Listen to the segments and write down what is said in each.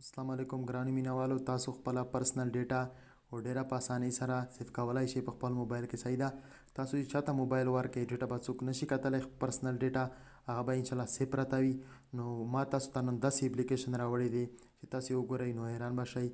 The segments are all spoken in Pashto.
السلام علیکم ګرانو مینوالو، تاسو خپله پرسنل ډیټا او ډیره په اسانۍ سره سیف کولی شئ په خپل موبایل کې. صحیح ده. تاسو چې چاته موبایل ورکړئ ډیټا به څوک نشي کتلی، پرسنل ډیټا هغه به انشاءالله سیف پرته وي. نو ما تاسو ته نن داسې اپلیکیشن راوړی دی چې تاسو یې وګورئ نو حیران به شئ.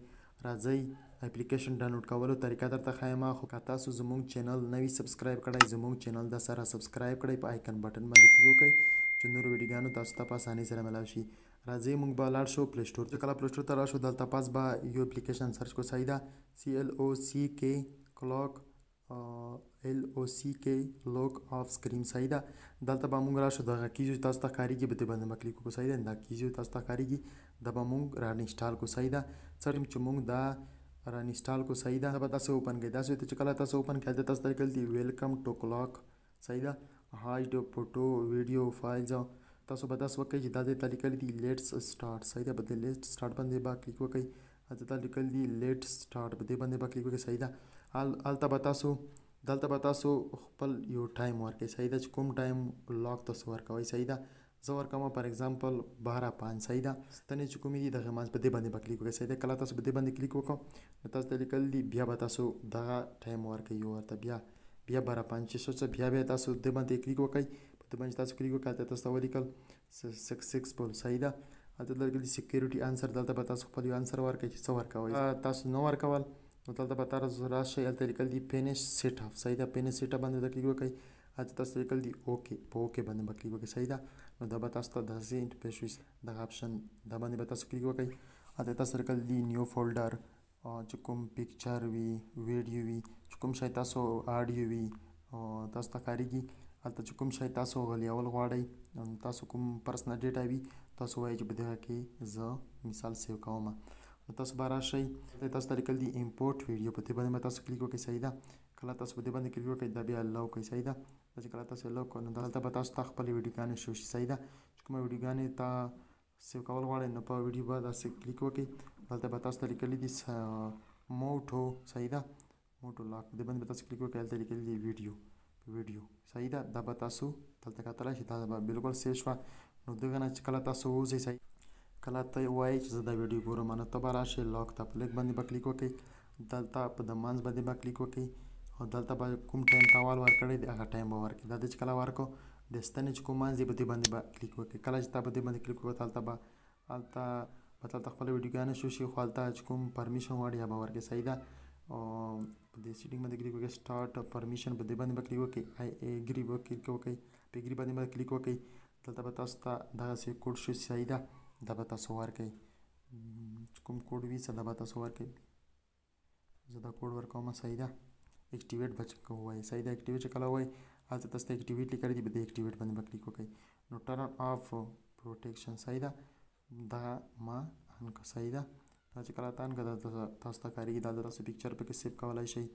راځئ اپلیکیشن ډاونلوډ کولو طریقه درته ښیم. خو که تاسو زموږ چینل نوي سبسکرایب کړئ، زموږ چینل د سره سبسکرایب کړئ، په آیکن بټن باندې کلیک وکړئ چې نورو ویډیوګانو تاسو ته په اسانۍ سره ملاو شي. راځئ موږ به لاړ شو پلی سټور ته. کله پلی سټور ته لاړ شو دلته پاس به یو اپلیکیشن سرچ کو. صحیح ده. LOCK آف سکرین. صحیح ده. دلته به موږ راشو دغه کیږي تاسو ته ښکارېږي به دې باندې به کلیک وکړو. صحیح ده. دا کیږي تاسو ته ښکارېږي دا به موږ را انسټال کړو. صحیح ده. څرنګه چې موږ دا را انسټال کړو. صحیح ده. دا به تاسو اوپن کړئ. داسې چې کله تاسو اوپن کړئ هلته تاسو ته لیکل دي ویلکم ټو کلاک. صحیح ده. هایډ فوټو ویډیو فایلز تاسو به داسې وکړئ چې دا دې ته لیکل دي لیټس سټارټ. صحیح ده. په دې لیټ سټارټ باندې به کلیک وکړئ. هلته ته لیکل دي لیټ سټارټ، په دې باندې به کلیک وکړئ. صحیح ده. دلته به تاسو خپل یو ټایم ورکړئ. صحیح ده. چې کوم ټایم لاک تاسو ورکوئ. صحیح ده. زه ورکوم فار ایگزامپل 12:05. صحیح ده. ستنې چې کومې دي دغه منځ په دې باندې به کلیک وکړئ. صحیح ده. کله تاسو په دې باندې کلیک وکړو نو تاسو ته لیکل دي بیا به تاسو دغه ټایم ورکوئ یو ورته بیا 12:05 چې شو څه بیا تاسو دې باندې کلیک وکړئ. په دې باندې تاسو کلیک وکړئ هلته تاسو ته ولیکل 6 صحیح ده. هلته لیکل دي سیکیورټي انسر. دلته به تاسو خپل یو انسر ورکړئ چې څه ورکوئ. تاسو نه ورکول نو دلته به تاسو راشئ هلته لیکل دي فینش سیټ اپ. صحیح ده. فینش سیټ اپ باندې د کلیک وکړئ. هلته تاسو لیکل دي اوکې، په اوکې باندې به کلیک وکړئ. صحیح ده. نو دا به تاسو ته داسې انټرفیس وي دغه آپشن دا باندې به تاسو کلیک وکړئ. هلته تاسو لیکل دي نیو فولډر چې کوم پکچر وي، ویډیو وي، چې کوم شی تاسو آډیو وي تاسو ته ښکارېږي. هلته چې کوم شی تاسو غلیول غواړئ، تاسو کوم پرسنل ډیټا وي تاسو وایئ چې په دغه کې زه مثال سیو کوم. نو تاسو به راشئ تاسو ته لیکل دي امپورټ ویډیو، په دې باندې به تاسو کلیک وکړئ. صحیح ده. کله تاسو په دې باندې کلیک وکړئ دا بیا لو کوئ. صحیح ده. دا چې کله تاسو لو کړئ نو دلته به تاسو ته خپلې ویډیوګانې شو شي. صحیح ده. چې کومه ویډیوګانې ته سیو کول غواړئ نو په ویډیو به داسې کلیک وکړئ. دلته به تاسو ته لیکلي دي موټو. صحیح ده. موټو لاک، په دې باندې به تاسو کلیک وکړئ. هلته لیکلي دي ویډیو. صحیح ده. دا به تاسو دلته کتلی شئ. دا به بالکل سیو شوه. نو دغه نه چې کله تاسو ووځئ صحیح کله ته وایئ چې زه دا ویډیو ګورم نو ته به راشئ لاک ته په لیک باندې به کلیک وکړئ. دلته په د منځ باندې به کلیک وکړئ او دلته به کوم ټایم تاوال ورکړی دی هغه ټایم به ورکړئ. دا چې کله ورکړو د ستنې چې کوم منځ دی په دې باندې به کلیک وکړئ. کله چې تا په دې باندې کلیک وکړو هلته به خپله ویډیوګانې شو شي، خو هلته چې کوم پرمیشن غواړي هغه به ورکړئ. صحیح ده. په دې سیټینګ باندې کلیک وکړئ. سټارټ پرمیشن په دې باندې به کلیک وکړئ. آی ایګري به کلیک وکړئ. په ایګري باندې به کلیک وکړئ. دلته به تاسو ته دغسې کوډ شو. صحیح ده. دا به تاسو ورکړئ. کوم کوډ وي څه دا به تاسو ورکړئ. زه دا کوډ ورکوم. صحیح ده. اکټیویټ به چې ووایئ. صحیح ده. اکټیویټ چې کله ووایئ هلته تاسو ته اکټیویټ لیکلی دي، په دې اکټیویټ باندې به کلیک وکړئ. نو ټرن آف پروټیکشن. صحیح ده. دا ما آن کړه. صحیح ده. دا چې کله ته آن کړه تاسو ته ښکارېږي دلته تاسو پکچر پکې سیف کولی شئ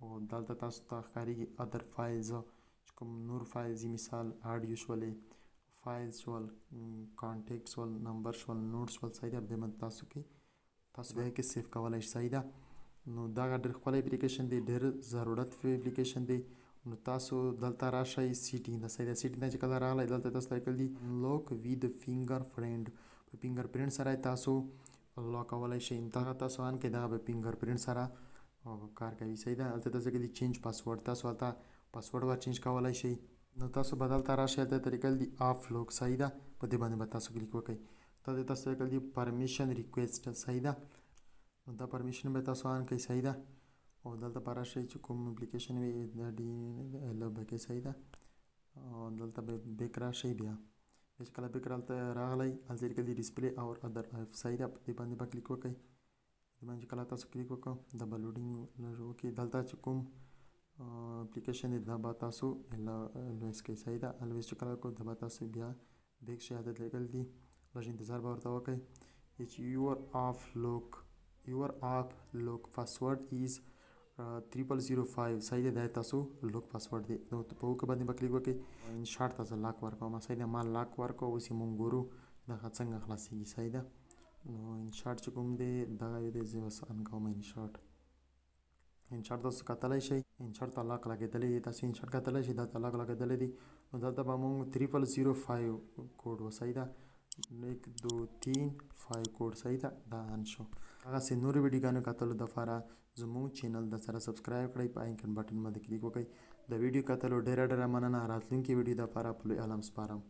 او دلته تاسو ته ښکارېږي ادر فایلز چې کوم نور فایلز دي، مثال آډیو شولې، فایل شول، کانټیکټ شول، نمبر شول، نوټ شول. صحیح ده. په دې باندې تاسو دغه کې سیف کولی شئ. صحیح ده. نو دغه ډېر ښکلی اپلیکیشن دی، ډېر ضرورت اپلیکیشن دی. نو تاسو دلته راشئ سیټینګ ته. صحیح ده. سیټینګ ته چې کله راغلی دلته تاسو ته لیکل دي لوک وید فینګر پرنټ. په فینګر پرنټ سره تاسو لاک کولی شئ. دغه تاسو آن کړئ دغه به فینګر پرنټ سره کار کوي. صحیح ده. هلته تاسو لیکل دي چینج پاسورډ. تاسو هلته پاسورډ ور چینج کولی شئ. نو تاسو به دلته راشئ هلته ته لیکل دي آف لوک. صحیح ده. په دې باندې به تاسو کلیک وکړئ. دلته تاسو ته لیکل دي پرمیشن ریکویسټ. صحیح ده. نو دا پرمیشن به تاسو آن کړئ. صحیح ده. او دلته به راشئ چې کوم اپلیکیشن وي دا لو به کړئ. صحیح ده. او دلته به بیک راشئ. بیا چې کله بیک هلته راغلی هلته لیکل دي ډسپلی اور ادر ایپ. صحیح ده. په دې باندې به کلیک وکړئ. دې باندې کله تاسو کلیک وکړو دا به لوډینګ وکړي. دلته چې کوم اپلیکیشن دی دا به تاسو الویز کړئ. صحیح ده. الویز چې کله وکړو دا به تاسو بیا بیک شئ. هلته لیکل دي لږ انتظار به ورته وکړئ. یور آف لوک پاسورډ ایز 0005. صحیح دی. دا تاسو لوک پاسورډ دی. نو په اوکې باندې به کلیک وکړئ. انشاټ ته زه لاک ورکوم. صحیح ده. ما لاک ورکړو. اوس یې مونږ ګورو دغه څنګه خلاصېږي. صحیح ده. نو انشاټ چې کوم دی دغه دی زه اوس آن کوم. انشاټ تاسو کتلی شئ. انشاټ ته لاک لګېدلی دی. تاسو انشاټ کتلی شئ دلته لاک لګېدلی دی. نو دلته به مونږ 0005 کوډ و. صحیح ده. 1 2 3 5 کوډ صحیح ده دا ان شو. هغسې نورو ویډیوګانو کتلو دپاره زموږ چینل د سره سبسکرایب کړئ، په آیکن بټن باندې کلیک وکړئ. د ویډیو کتلو ډېره مننه. راتلونکي ویډیو دپاره په لوی عالم سپارم.